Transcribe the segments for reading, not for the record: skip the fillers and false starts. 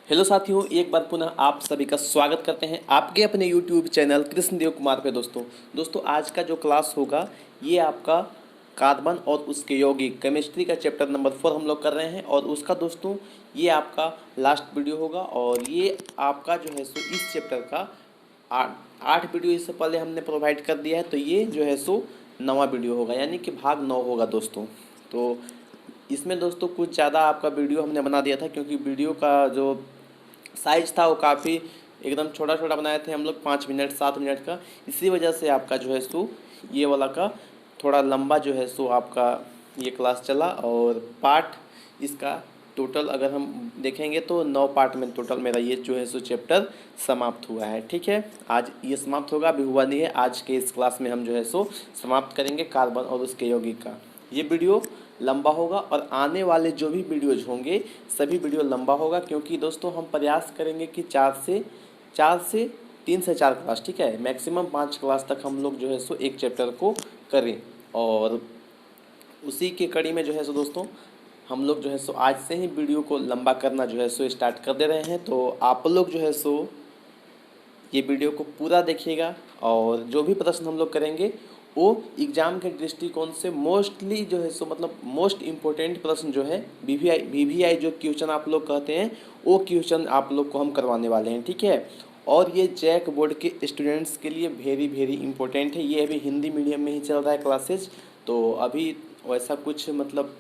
Hello साथियों, एक बार पुनः आप सभी का स्वागत करते हैं आपके अपने YouTube चैनल कृष्णदेव कुमार पे। दोस्तों आज का जो क्लास होगा ये आपका कार्बन और उसके यौगिक केमिस्ट्री का चैप्टर नंबर 4 हम लोग कर रहे हैं। और उसका दोस्तों ये आपका लास्ट वीडियो होगा। और ये आपका जो है सो इस चैप्टर का आठ वीडियो इससे पहले हमने प्रोवाइड कर दिया है, तो ये जो है सो नवा वीडियो होगा, यानी कि भाग 9 होगा दोस्तों। तो इसमें दोस्तों कुछ ज़्यादा आपका वीडियो हमने बना दिया था, क्योंकि वीडियो का जो साइज था वो काफ़ी एकदम छोटा छोटा बनाए थे हम लोग, 5 मिनट 7 मिनट का। इसी वजह से आपका जो है सो ये वाला का थोड़ा लंबा जो है सो आपका ये क्लास चला। और पार्ट इसका टोटल अगर हम देखेंगे तो 9 पार्ट में टोटल मेरा ये जो है सो चैप्टर समाप्त हुआ है। ठीक है, आज ये समाप्त होगा, अभी हुआ नहीं है। आज के इस क्लास में हम जो है सो समाप्त करेंगे कार्बन और उसके यौगिक का। ये वीडियो लंबा होगा और आने वाले जो भी वीडियोज होंगे सभी वीडियो लंबा होगा, क्योंकि दोस्तों हम प्रयास करेंगे कि 3 से 4 क्लास, ठीक है, मैक्सिमम 5 क्लास तक हम लोग जो है सो एक चैप्टर को करें। और उसी के कड़ी में जो है सो दोस्तों हम लोग जो है सो आज से ही वीडियो को लंबा करना जो है सो स्टार्ट कर दे रहे हैं। तो आप लोग जो है सो ये वीडियो को पूरा देखिएगा, और जो भी प्रश्न हम लोग करेंगे वो एग्ज़ाम के दृष्टिकोण से मोस्टली जो है सो मतलब मोस्ट इम्पोर्टेंट प्रश्न जो है वीवीआई जो क्वेश्चन आप लोग कहते हैं वो क्वेश्चन आप लोग को हम करवाने वाले हैं। ठीक है, और ये जैक बोर्ड के स्टूडेंट्स के लिए वेरी वेरी इंपॉर्टेंट है। ये अभी हिंदी मीडियम में ही चल रहा है क्लासेज, तो अभी वैसा कुछ मतलब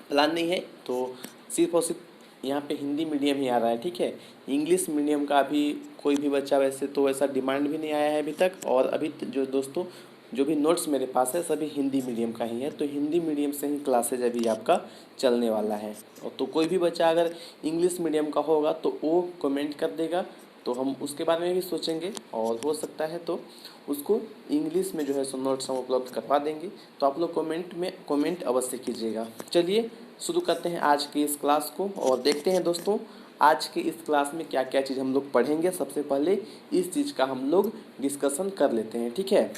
प्लान नहीं है, तो सिर्फ और सिर्फ यहाँ पे हिंदी मीडियम ही आ रहा है। ठीक है, इंग्लिश मीडियम का अभी कोई भी बच्चा वैसे तो वैसा डिमांड भी नहीं आया है अभी तक। और अभी जो दोस्तों जो भी नोट्स मेरे पास है सभी हिंदी मीडियम का ही है, तो हिंदी मीडियम से ही क्लासेज अभी आपका चलने वाला है। और तो कोई भी बच्चा अगर इंग्लिश मीडियम का होगा तो वो कमेंट कर देगा, तो हम उसके बारे में भी सोचेंगे, और हो सकता है तो उसको इंग्लिश में जो है सो नोट्स हम उपलब्ध करवा देंगे। तो आप लोग कमेंट अवश्य कीजिएगा। चलिए शुरू करते हैं आज की इस क्लास को, और देखते हैं दोस्तों आज के इस क्लास में क्या क्या चीज़ हम लोग पढ़ेंगे। सबसे पहले इस चीज़ का हम लोग डिस्कशन कर लेते हैं। ठीक है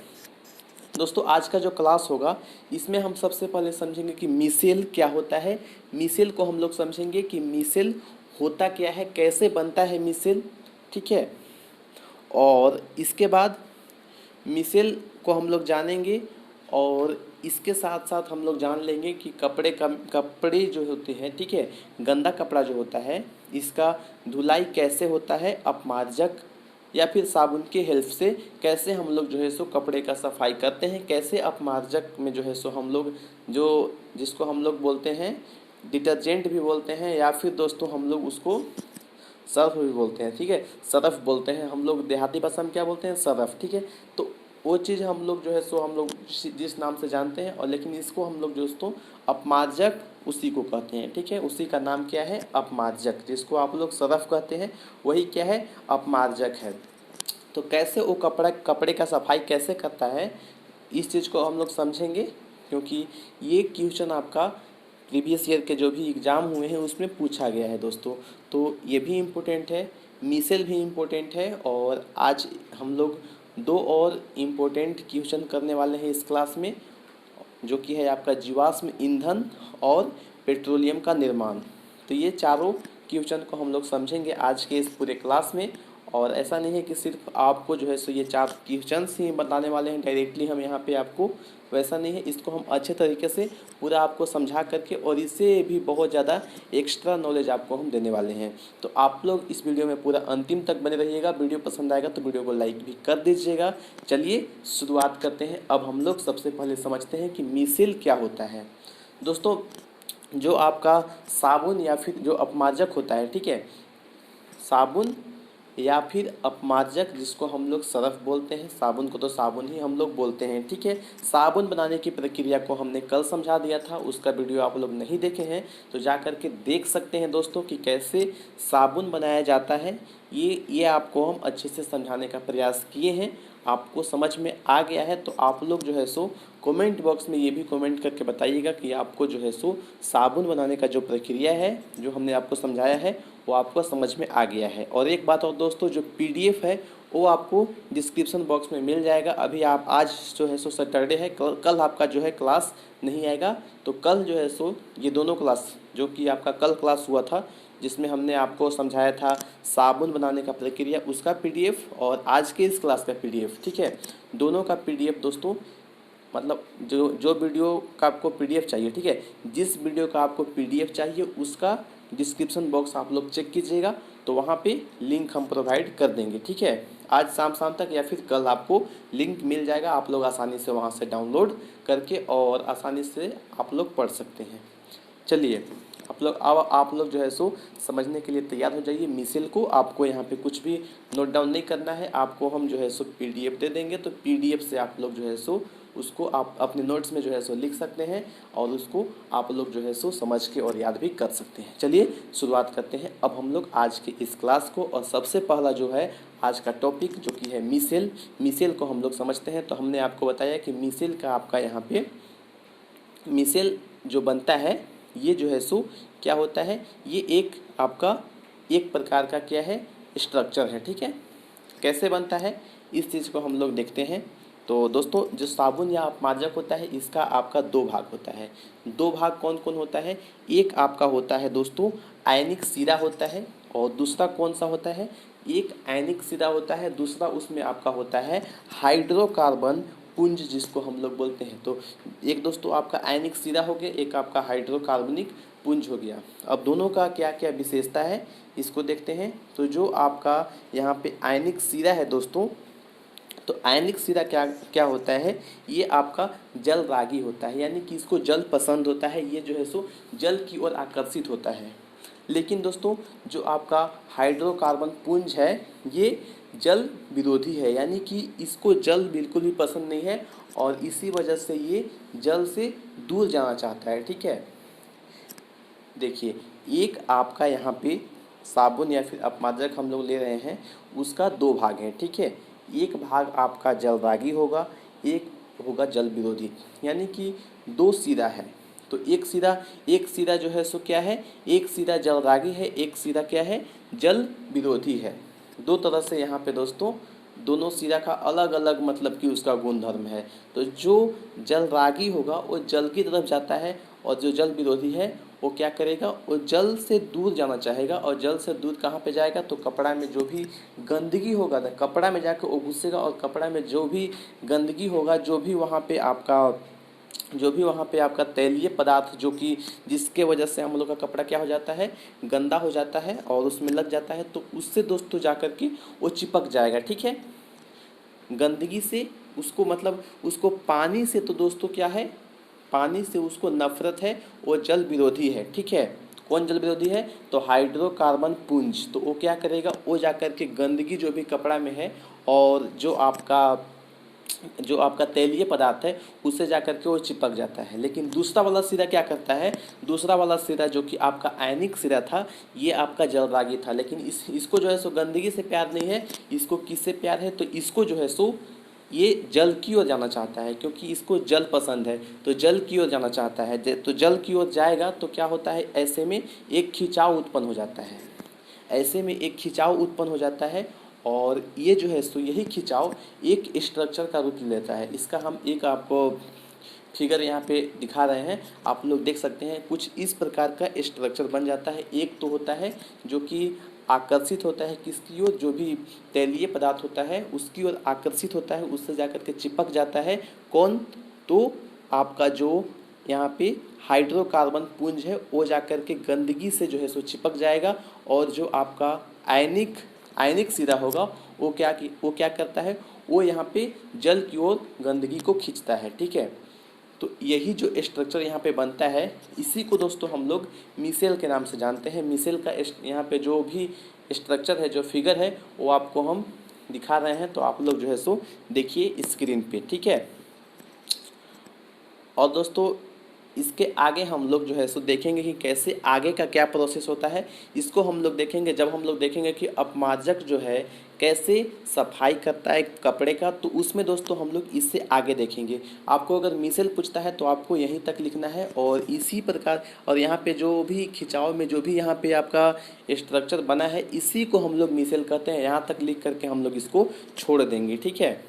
दोस्तों, आज का जो क्लास होगा इसमें हम सबसे पहले समझेंगे कि मिसेल क्या होता है। मिसेल को हम लोग समझेंगे कि मिसेल होता क्या है, कैसे बनता है मिसेल। ठीक है, और इसके बाद मिसेल को हम लोग जानेंगे, और इसके साथ साथ हम लोग जान लेंगे कि कपड़े जो होते हैं, ठीक है, गंदा कपड़ा जो होता है इसका धुलाई कैसे होता है, अपमार्जक या फिर साबुन के हेल्प से कैसे हम लोग जो है सो कपड़े का सफाई करते हैं, कैसे अपमार्जक में जो है सो हम लोग जो जिसको हम लोग बोलते हैं डिटर्जेंट भी बोलते हैं, या फिर दोस्तों हम लोग उसको सर्फ भी बोलते हैं। ठीक है, सरफ बोलते हैं हम लोग, देहाती भाषा में क्या बोलते हैं, सरफ। ठीक है, तो वो चीज़ हम लोग जो है सो हम लोग जिस नाम से जानते हैं, और लेकिन इसको हम लोग दोस्तों अपमार्जक उसी को कहते हैं। ठीक है, उसी का नाम क्या है, अपमार्जक। जिसको आप लोग सरफ कहते हैं वही क्या है, अपमार्जक है। तो कैसे वो कपड़े का सफाई कैसे करता है इस चीज़ को हम लोग समझेंगे, क्योंकि ये क्वेश्चन आपका प्रीवियस ईयर के जो भी एग्ज़ाम हुए हैं उसमें पूछा गया है दोस्तों। तो ये भी इम्पोर्टेंट है, मिसेल भी इम्पोर्टेंट है। और आज हम लोग 2 और इम्पोर्टेंट क्वेश्चन करने वाले हैं इस क्लास में, जो कि है आपका जीवाश्म ईंधन और पेट्रोलियम का निर्माण। तो ये चारों क्वेश्चन को हम लोग समझेंगे आज के इस पूरे क्लास में। और ऐसा नहीं है कि सिर्फ आपको जो है सो ये 4 क्वेश्चन ही बताने वाले हैं डायरेक्टली हम यहाँ पे आपको, वैसा नहीं है। इसको हम अच्छे तरीके से पूरा आपको समझा करके और इससे भी बहुत ज़्यादा एक्स्ट्रा नॉलेज आपको हम देने वाले हैं। तो आप लोग इस वीडियो में पूरा अंतिम तक बने रहिएगा। वीडियो पसंद आएगा तो वीडियो को लाइक भी कर दीजिएगा। चलिए शुरुआत करते हैं। अब हम लोग सबसे पहले समझते हैं कि मिसेल क्या होता है। दोस्तों जो आपका साबुन या फिर जो अपमार्जक होता है, ठीक है, साबुन या फिर अपमार्जक जिसको हम लोग सरफ बोलते हैं, साबुन को तो साबुन ही हम लोग बोलते हैं। ठीक है, साबुन बनाने की प्रक्रिया को हमने कल समझा दिया था, उसका वीडियो आप लोग नहीं देखे हैं तो जा कर के देख सकते हैं दोस्तों कि कैसे साबुन बनाया जाता है। ये आपको हम अच्छे से समझाने का प्रयास किए हैं। आपको समझ में आ गया है तो आप लोग जो है सो कमेंट बॉक्स में ये भी कमेंट करके बताइएगा कि आपको जो है सो साबुन बनाने का जो प्रक्रिया है जो हमने आपको समझाया है वो आपको समझ में आ गया है। और एक बात और दोस्तों, जो PDF है वो आपको डिस्क्रिप्शन बॉक्स में मिल जाएगा। अभी आप आज जो है सो सैटरडे है, कल आपका जो है क्लास नहीं आएगा, तो कल जो है सो ये दोनों क्लास जो कि आपका कल क्लास हुआ था जिसमें हमने आपको समझाया था साबुन बनाने का प्रक्रिया, उसका पीडीएफ और आज के इस क्लास का पीडीएफ, ठीक है। दोनों का पीडीएफ दोस्तों, मतलब जो जो वीडियो का आपको पीडीएफ चाहिए, ठीक है, जिस वीडियो का आपको पीडीएफ चाहिए उसका डिस्क्रिप्शन बॉक्स आप लोग चेक कीजिएगा, तो वहाँ पे लिंक हम प्रोवाइड कर देंगे, ठीक है। आज शाम तक या फिर कल आपको लिंक मिल जाएगा, आप लोग आसानी से वहाँ से डाउनलोड करके और आसानी से आप लोग पढ़ सकते हैं। चलिए आप लोग जो है सो समझने के लिए तैयार हो जाइए। मिसेल को आपको यहाँ पे कुछ भी नोट डाउन नहीं करना है, आपको हम जो है सो पीडीएफ दे देंगे, तो पीडीएफ से आप लोग जो है सो उसको आप अपने नोट्स में जो है सो लिख सकते हैं और उसको आप लोग जो है सो समझ के और याद भी कर सकते हैं। चलिए शुरुआत करते हैं अब हम लोग आज के इस क्लास को। और सबसे पहला जो है आज का टॉपिक जो कि है मिसेल, मिसेल को हम लोग समझते हैं। तो हमने आपको बताया कि मिसेल का आपका यहाँ पे मिसेल जो बनता है ये जो है सो क्या होता है, ये एक आपका एक प्रकार का क्या है, स्ट्रक्चर है, ठीक है। कैसे बनता है इस चीज़ को हम लोग देखते हैं। तो दोस्तों जो साबुन या अपमार्जक होता है इसका आपका दो भाग होता है। दो भाग कौन कौन होता है, एक आपका होता है दोस्तों आयनिक सिरा होता है, और दूसरा कौन सा होता है, एक आयनिक सिरा होता है, दूसरा उसमें आपका होता है हाइड्रोकार्बन पुंज जिसको हम लोग बोलते हैं। तो एक दोस्तों आपका आयनिक सिरा हो गया, एक आपका हाइड्रोकार्बनिक पुंज हो गया। अब दोनों का क्या क्या विशेषता है इसको देखते हैं। तो जो आपका यहाँ पे आयनिक सिरा है दोस्तों, तो आयनिक सिरा क्या क्या होता है, ये आपका जल रागी होता है, यानी कि इसको जल पसंद होता है, ये जो है सो जल की ओर आकर्षित होता है। लेकिन दोस्तों जो आपका हाइड्रोकार्बन पुंज है ये जल विरोधी है, यानी कि इसको जल बिल्कुल भी पसंद नहीं है और इसी वजह से ये जल से दूर जाना चाहता है, ठीक है। देखिए एक आपका यहाँ पे साबुन या फिर अपमार्जक हम लोग ले रहे हैं, उसका दो भाग हैं, ठीक है। एक भाग आपका जलरागी होगा, एक होगा जल विरोधी, यानी कि दो सिरा है। तो एक सिरा जो है सो क्या है, एक सिरा जलरागी है, एक सिरा क्या है, जल विरोधी है। दो तरह से यहाँ पे दोस्तों दोनों सिरा का अलग अलग मतलब कि उसका गुणधर्म है। तो जो जलरागी होगा वो जल की तरफ जाता है और जो जल विरोधी है वो क्या करेगा, वो जल से दूर जाना चाहेगा। और जल से दूर कहाँ पे जाएगा, तो कपड़ा में जो भी गंदगी होगा ना, कपड़ा में जाकर वो घुसेगा और कपड़ा में जो भी गंदगी होगा, जो भी वहाँ पे आपका तैलीय पदार्थ जो कि जिसके वजह से हम लोग का कपड़ा क्या हो जाता है, गंदा हो जाता है और उसमें लग जाता है, तो उससे दोस्तों जा कर के वो चिपक जाएगा, ठीक है। गंदगी से उसको मतलब उसको पानी से तो दोस्तों क्या है, पानी से उसको नफरत है, वो जल विरोधी है, ठीक है। कौन जल विरोधी है, तो हाइड्रोकार्बन पुंज। तो वो क्या करेगा, वो जा कर के गंदगी जो भी कपड़ा में है और जो आपका तैलीय पदार्थ है उससे जा कर के वो चिपक जाता है। लेकिन दूसरा वाला सिरा क्या करता है, दूसरा वाला सिरा जो कि आपका आयनिक सिरा था, ये आपका जलरागी था। लेकिन इसको जो है सो गंदगी से प्यार नहीं है, इसको किससे प्यार है, तो इसको जो है सो ये जल की ओर जाना चाहता है, क्योंकि इसको जल पसंद है, तो जल की ओर जाना चाहता है। तो जल की ओर जाएगा तो क्या होता है, ऐसे में एक खिंचाव उत्पन्न हो जाता है, ऐसे में एक खिंचाव उत्पन्न हो जाता है। और ये जो है सो यही खिंचाव एक स्ट्रक्चर का रूप लेता है। इसका हम एक आपको फिगर यहाँ पे दिखा रहे हैं, आप लोग देख सकते हैं। कुछ इस प्रकार का स्ट्रक्चर बन जाता है। एक तो होता है जो कि आकर्षित होता है किसकी ओर, जो भी तैलीय पदार्थ होता है उसकी ओर आकर्षित होता है, उससे जाकर के चिपक जाता है। कौन, तो आपका जो यहाँ पे हाइड्रोकार्बन पुंज है वो जाकर के गंदगी से जो है सो चिपक जाएगा। और जो आपका आयनिक सिरा होगा वो क्या करता है, वो यहाँ पे जल की ओर गंदगी को खींचता है, ठीक है। तो यही जो स्ट्रक्चर यहाँ पे बनता है, इसी को दोस्तों हम लोग मिसेल के नाम से जानते हैं। मिसेल का यहाँ पे जो भी स्ट्रक्चर है, जो फिगर है, वो आपको हम दिखा रहे हैं, तो आप लोग जो है सो देखिए स्क्रीन पे, ठीक है। और दोस्तों इसके आगे हम लोग जो है सो देखेंगे कि कैसे आगे का क्या प्रोसेस होता है। इसको हम लोग देखेंगे जब हम लोग देखेंगे कि अपमार्जक जो है कैसे सफाई करता है कपड़े का, तो उसमें दोस्तों हम लोग इससे आगे देखेंगे। आपको अगर मिसेल पूछता है तो आपको यहीं तक लिखना है और इसी प्रकार, और यहाँ पे जो भी खिंचाव में जो भी यहाँ पे आपका स्ट्रक्चर बना है, इसी को हम लोग मिसेल कहते हैं। यहाँ तक लिख करके हम लोग इसको छोड़ देंगे, ठीक है।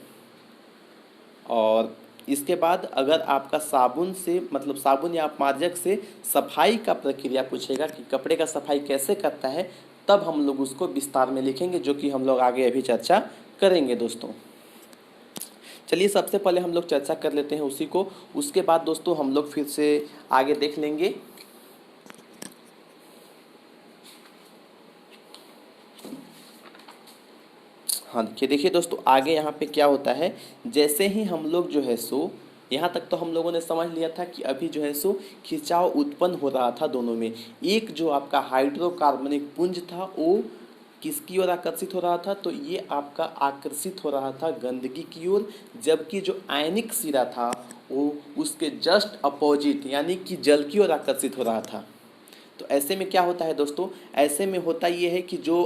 और इसके बाद अगर आपका साबुन से मतलब साबुन या मार्जक से सफाई का प्रक्रिया पूछेगा कि कपड़े का सफाई कैसे करता है, तब हम लोग उसको विस्तार में लिखेंगे, जो कि हम लोग आगे अभी चर्चा करेंगे दोस्तों। चलिए सबसे पहले हम लोग चर्चा कर लेते हैं उसी को, उसके बाद दोस्तों हम लोग फिर से आगे देख लेंगे। हाँ देखिए दोस्तों, आगे यहाँ पे क्या होता है, जैसे ही हम लोग जो है सो यहाँ तक तो हम लोगों ने समझ लिया था कि अभी जो है सो खिंचाव उत्पन्न हो रहा था दोनों में। एक जो आपका हाइड्रोकार्बनिक पुंज था वो किसकी ओर आकर्षित हो रहा था, तो ये आपका आकर्षित हो रहा था गंदगी की ओर, जबकि जो आयनिक सिरा था वो उसके जस्ट अपोजिट यानी कि जल की ओर आकर्षित हो रहा था। तो ऐसे में क्या होता है दोस्तों, ऐसे में होता ये है कि जो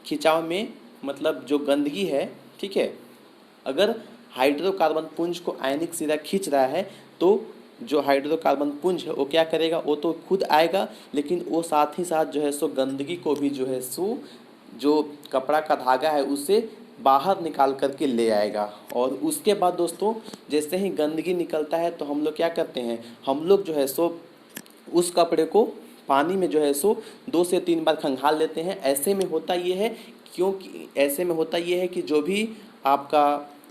खिंचाव में मतलब जो गंदगी है, ठीक है, अगर हाइड्रोकार्बन पुंज को आयनिक सिरा खींच रहा है तो जो हाइड्रोकार्बन पुंज है वो क्या करेगा, वो तो खुद आएगा, लेकिन वो साथ ही साथ जो है सो गंदगी को भी जो है सो जो कपड़ा का धागा है उसे बाहर निकाल करके ले आएगा। और उसके बाद दोस्तों जैसे ही गंदगी निकलता है तो हम लोग क्या करते हैं, हम लोग जो है सो उस कपड़े को पानी में जो है सो 2 से 3 बार खंगाल लेते हैं। ऐसे में होता ये है, क्योंकि ऐसे में होता ये है कि जो भी आपका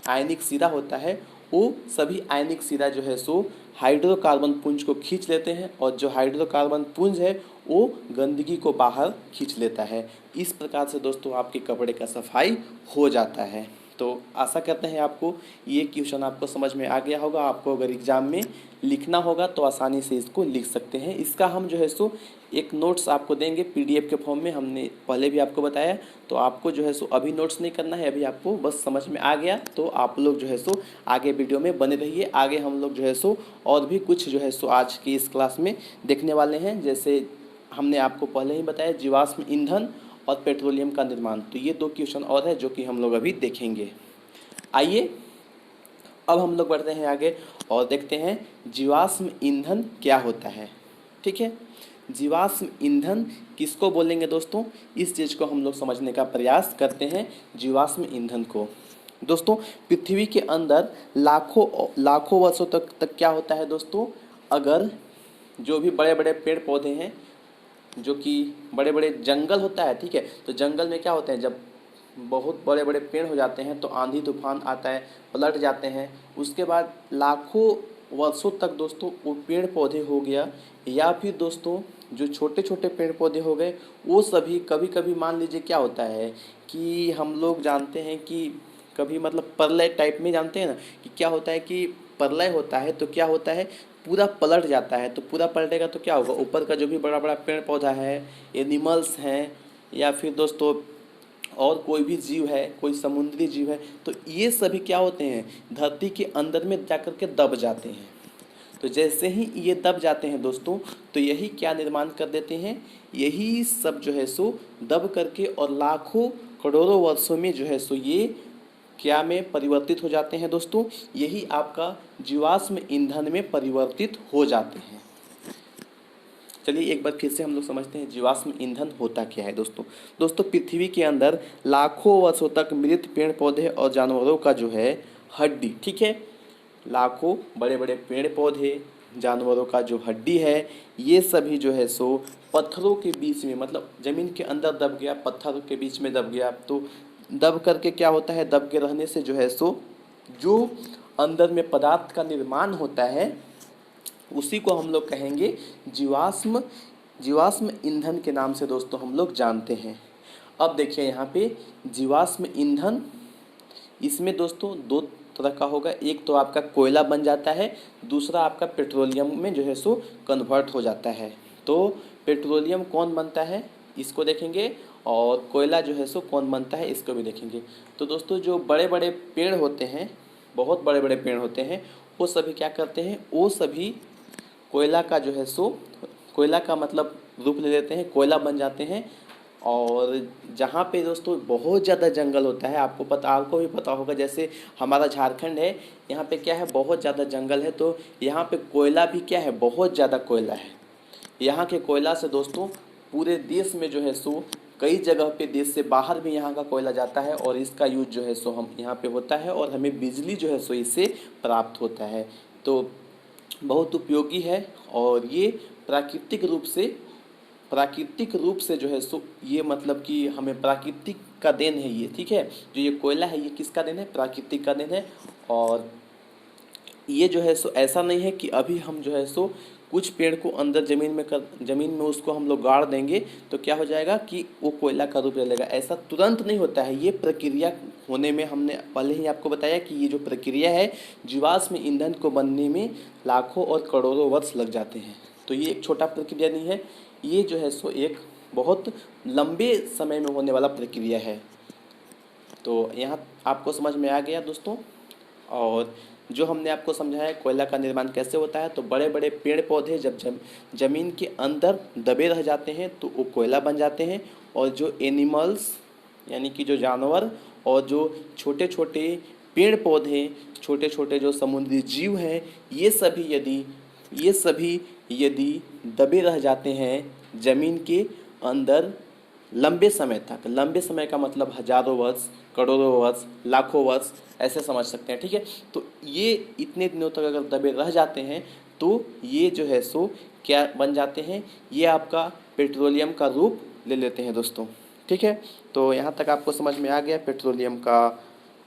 आयनिक सिरा होता है वो सभी आयनिक सिरा जो है सो हाइड्रोकार्बन पुंज को खींच लेते हैं, और जो हाइड्रोकार्बन पुंज है वो गंदगी को बाहर खींच लेता है। इस प्रकार से दोस्तों आपके कपड़े का सफाई हो जाता है। तो आशा करते हैं आपको ये क्वेश्चन आपको समझ में आ गया होगा। आपको अगर एग्ज़ाम में लिखना होगा तो आसानी से इसको लिख सकते हैं। इसका हम जो है सो एक नोट्स आपको देंगे पीडीएफ के फॉर्म में, हमने पहले भी आपको बताया। तो आपको जो है सो अभी नोट्स नहीं करना है, अभी आपको बस समझ में आ गया तो आप लोग जो है सो आगे वीडियो में बने रहिए। आगे हम लोग जो है सो और भी कुछ जो है सो आज की इस क्लास में देखने वाले हैं। जैसे हमने आपको पहले ही बताया जीवाश्म ईंधन और पेट्रोलियम का निर्माण, तो ये 2 क्वेश्चन और है जो कि हम लोग अभी देखेंगे। आइए अब हम लोग बढ़ते हैं आगे और देखते हैं जीवाश्म ईंधन क्या होता है। ठीक है, जीवाश्म ईंधन किसको बोलेंगे दोस्तों, इस चीज़ को हम लोग समझने का प्रयास करते हैं। जीवाश्म ईंधन को दोस्तों पृथ्वी के अंदर लाखों वर्षों तक क्या होता है दोस्तों, अगर जो भी बड़े बड़े पेड़ पौधे हैं, जो कि बड़े बड़े जंगल होता है, ठीक है, तो जंगल में क्या होते हैं, जब बहुत बड़े बड़े पेड़ हो जाते हैं तो आंधी तूफान आता है, पलट जाते हैं। उसके बाद लाखों वर्षों तक दोस्तों वो पेड़ पौधे हो गया, या फिर दोस्तों जो छोटे छोटे पेड़ पौधे हो गए वो सभी कभी कभी मान लीजिए क्या होता है कि हम लोग जानते हैं कि कभी मतलब प्रलय टाइप में जानते हैं ना, कि क्या होता है कि प्रलय होता है तो क्या होता है पूरा पलट जाता है। तो पूरा पलटेगा तो क्या होगा, ऊपर का जो भी बड़ा बड़ा पेड़ पौधा है, एनिमल्स हैं, या फिर दोस्तों और कोई भी जीव है, कोई समुद्री जीव है, तो ये सभी क्या होते हैं धरती के अंदर में जाकर के दब जाते हैं। तो जैसे ही ये दब जाते हैं दोस्तों, तो यही क्या निर्माण कर देते हैं, यही सब जो है सो दब करके और लाखों करोड़ों वर्षों में जो है सो ये क्या में परिवर्तित हो जाते हैं दोस्तों, यही आपका जीवाश्म ईंधन में परिवर्तित हो जाते हैं। चलिए एक बार फिर से हम लोग समझते हैं जीवाश्म ईंधन होता क्या है दोस्तों पृथ्वी के अंदर लाखों वर्षों तक मृत पेड़ पौधे और जानवरों का जो है हड्डी, ठीक है, लाखों बड़े बड़े पेड़ पौधे जानवरों का जो हड्डी है ये सभी जो है सो पत्थरों के बीच में, मतलब ज़मीन के अंदर दब गया, पत्थर के बीच में दब गया, तो दब करके क्या होता है, दब के रहने से जो है सो जो अंदर में पदार्थ का निर्माण होता है उसी को हम लोग कहेंगे जीवाश्म ईंधन के नाम से दोस्तों हम लोग जानते हैं। अब देखिए यहाँ पे जीवाश्म ईंधन, इसमें दोस्तों 2 तरह का होगा, एक तो आपका कोयला बन जाता है, दूसरा आपका पेट्रोलियम में जो है सो कन्वर्ट हो जाता है। तो पेट्रोलियम कौन बनता है इसको देखेंगे, और कोयला जो है सो कौन बनता है इसको भी देखेंगे। तो दोस्तों जो बड़े बड़े पेड़ होते हैं, बहुत बड़े बड़े पेड़ होते हैं, वो सभी क्या करते हैं, वो सभी कोयला का जो है सो कोयला का मतलब रूप ले लेते हैं, कोयला बन जाते हैं। और जहाँ पे दोस्तों बहुत ज़्यादा जंगल होता है, आपको भी पता होगा, जैसे हमारा झारखंड है, यहाँ पे क्या है बहुत ज़्यादा जंगल है, तो यहाँ पे कोयला भी क्या है बहुत ज़्यादा कोयला है। यहाँ के कोयला से दोस्तों पूरे देश में जो है सो कई जगह पे देश से बाहर भी यहाँ का कोयला जाता है और इसका यूज जो है सो हम यहाँ पे होता है और हमें बिजली जो है सो इससे प्राप्त होता है। तो बहुत उपयोगी है और ये प्राकृतिक रूप से जो है सो ये मतलब कि हमें प्राकृतिक का देन है ये, ठीक है। जो ये कोयला है ये किसका देन है? प्राकृतिक का देन है। और ये जो है सो ऐसा नहीं है कि अभी हम जो है सो कुछ पेड़ को अंदर ज़मीन में उसको हम लोग गाड़ देंगे तो क्या हो जाएगा कि वो कोयला का रूप ले लेगा। ऐसा तुरंत नहीं होता है। ये प्रक्रिया होने में हमने पहले ही आपको बताया कि ये जो प्रक्रिया है जीवाश्म ईंधन को बनने में लाखों और करोड़ों वर्ष लग जाते हैं। तो ये एक छोटा प्रक्रिया नहीं है, ये जो है सो एक बहुत लंबे समय में होने वाला प्रक्रिया है। तो यहाँ आपको समझ में आ गया दोस्तों। और जो हमने आपको समझाया कोयला का निर्माण कैसे होता है, तो बड़े बड़े पेड़ पौधे जब ज़मीन के अंदर दबे रह जाते हैं तो वो कोयला बन जाते हैं। और जो एनिमल्स यानी कि जो जानवर और जो छोटे छोटे पेड़ पौधे, छोटे छोटे जो समुद्री जीव हैं, ये सभी यदि दबे रह जाते हैं ज़मीन के अंदर लंबे समय तक, लंबे समय का मतलब हजारों वर्ष, करोड़ों वर्ष, लाखों वर्ष ऐसे समझ सकते हैं, ठीक है। तो ये इतने दिनों तक अगर दबे रह जाते हैं तो ये जो है सो क्या बन जाते हैं? ये आपका पेट्रोलियम का रूप ले लेते हैं दोस्तों, ठीक है। तो यहाँ तक आपको समझ में आ गया पेट्रोलियम का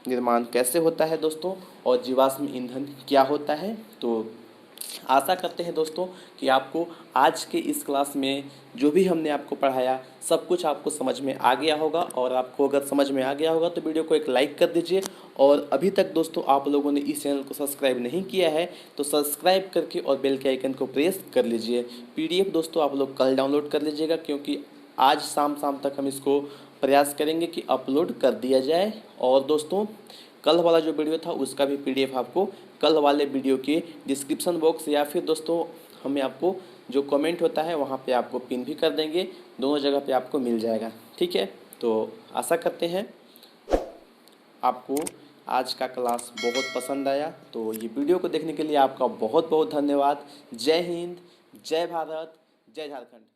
निर्माण कैसे होता है दोस्तों और जीवाश्म ईंधन क्या होता है। तो आशा करते हैं दोस्तों कि आपको आज के इस क्लास में जो भी हमने आपको पढ़ाया सब कुछ आपको समझ में आ गया होगा। और आपको अगर समझ में आ गया होगा तो वीडियो को एक लाइक कर दीजिए। और अभी तक दोस्तों आप लोगों ने इस चैनल को सब्सक्राइब नहीं किया है तो सब्सक्राइब करके और बेल के आइकन को प्रेस कर लीजिए। PDF दोस्तों आप लोग कल डाउनलोड कर लीजिएगा, क्योंकि आज शाम तक हम इसको प्रयास करेंगे कि अपलोड कर दिया जाए। और दोस्तों कल वाला जो वीडियो था उसका भी PDF आपको कल वाले वीडियो के डिस्क्रिप्शन बॉक्स या फिर दोस्तों हमें आपको जो कमेंट होता है वहाँ पे आपको पिन भी कर देंगे, दोनों जगह पे आपको मिल जाएगा, ठीक है। तो आशा करते हैं आपको आज का क्लास बहुत पसंद आया। तो ये वीडियो को देखने के लिए आपका बहुत बहुत धन्यवाद। जय हिंद, जय भारत, जय झारखंड।